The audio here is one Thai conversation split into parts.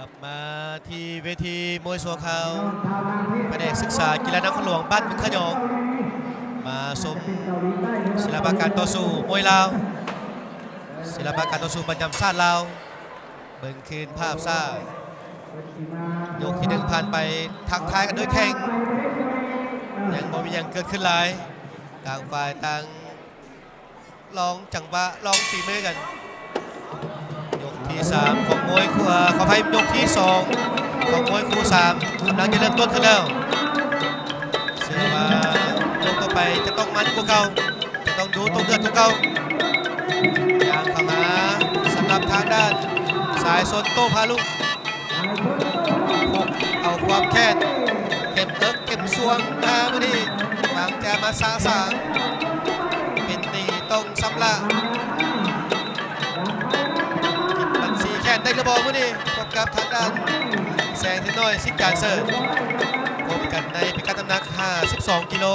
ลับมาที่เวทีมวยสัวขาวแผนกศึกษากีฬานครหลวงบ้านบึงขยองมาชมศิลปะการต่อสู้มวยลาวศิลปะการต่อสู้ประจำชาติลาวเบิ่งคืนภาพซ่ายกที่หนึ่งผ่านไปทักทายกันด้วยแข้งยังบ่มียังเกิดขึ้นหลายต่างฝ่ายต่างลองจังหวะลองฝีมือกันยกที่3ของมวยคู่ขอให้ยกที่2ของมวยคู่3กำลังจะเริ่มต้นขึ้นแล้วเชื่อว่ายกต่อไปจะต้องมันกว่าเก่าจะต้องดูต้องเดือดกว่าเก่าอย่างเข้ามาสำหรับทางด้านสายสนโต้พาลุพกเอาความแค้นเก็บเก็บสวงมาเมื่อนี้บางแจมาสางเป็นตีต้องสำละกินบัญชีแค้นได้กระบอกเมื่อนี้พบกับทางด้านแสงเทน้อยสิการเสิร์ฟพบกันในพิกัดน้ำหนัก52 กิโล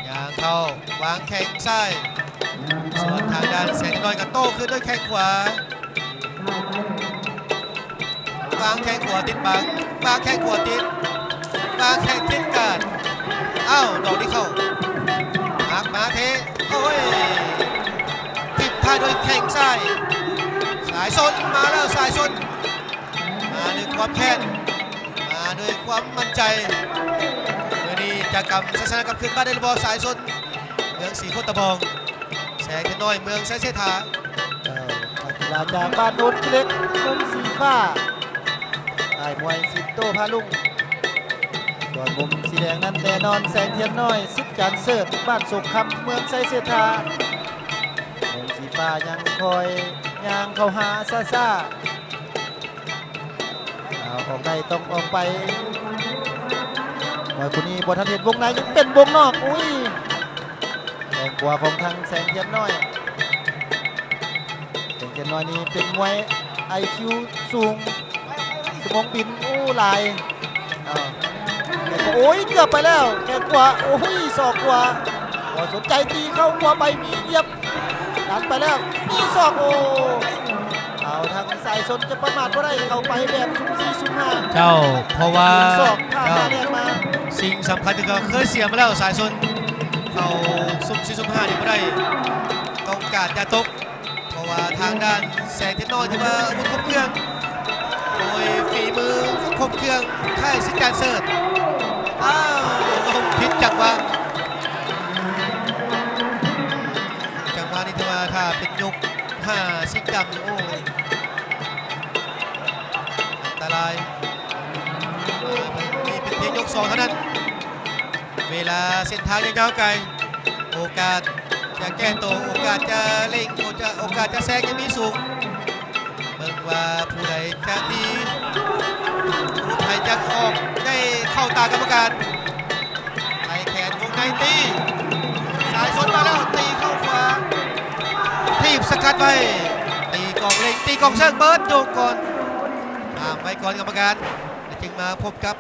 อย่างเข้าวางแข้งซ้ายส่วนทางด้านแสงเทน้อยก็โต้ขึ้นด้วยแข้งขวาวางแข้งขวาติดบังวางแข้งขวาติดวางแข้งติดกันอ้าวดอกนี้เข้าหักมาเทโอ้ยติดท้ายด้วยแข้งซ้ายสายส้นมาแล้วสายส้นมาด้วยความแค้นมาด้วยความมั่นใจเมื่อนี้จะกำศาสนากลับขึ้นบ้านได้ระบอสายส้นเมืองสีโคตรบองแสงเทน้อยเมืองไซเสถากีฬาจากบ้านโนนเล็กมุมสีฟ้าไอ้มวยสิโต้พาลุงส่วนมุมสีแดงนั้นแน่นอนแสงเทียนน้อยสิทธิ์การเสิร์ฟบ้านสุขคำเมืองไซเสถามุมสีฟ้ายังคอยย่างเข้าหาซ่าเอาออกได้ต้องออกไปมวยคนนี้บนทันเห็นวงในยังเป็นวงนอกอุ้ยแรงกว่าของทางแสงเทียนน้อยแสงเทียนน้อยนี่เป็นมวยIQ สูงสมองบินอู้ลายโอ้ยเกือบไปแล้วแกกว่าโอ้ยศอกกว่าสนใจตีเข้ากว่าไปมีเยียบดันไปแล้วมีศอกโอ้เอาทางสายชนจะประมาทก็ได้เข้าไปแบบซุ่มสี่ซุ่มห้าเจ้าเพราะว่าศอกพามาเรียกมาสิ่งสำคัญที่เคยเสียมาแล้วสายชนเขาซุ่มสี่ซุ่มห้านี่ไม่ได้ต้องการจะตกเพราะว่าทางด้านแสงเทคโนโลยีว่าอาวุธครบเครื่องโดยฝีมือครบเครื่องค่ายสิทธิ์การเสิร์ฟอ้าวต้องพิษจังหวะนี่ถือว่าถ้าเป็นยก5 สิงห์ดำโอ้ยอันตรายนี่เป็นเพียงยก2เท่านั้นเวลาเส้นทางยังยาวไกลโอกาสจะแก้ตัวโอกาสจะเล่งโอกาสจะแซงยังมีสูงเบิ่งว่าผู้ใดจะดีผู้ใดจะออกได้เข้าตากรรมการไล่แขนวงในตีสายสนมาแล้วตีเข้าขวาทีบสกัดไว้ตีกองเล็งตีกองเชิงเบิร์ดโยกก่อนไว้ก่อนกรรมการจึงมาพบกับ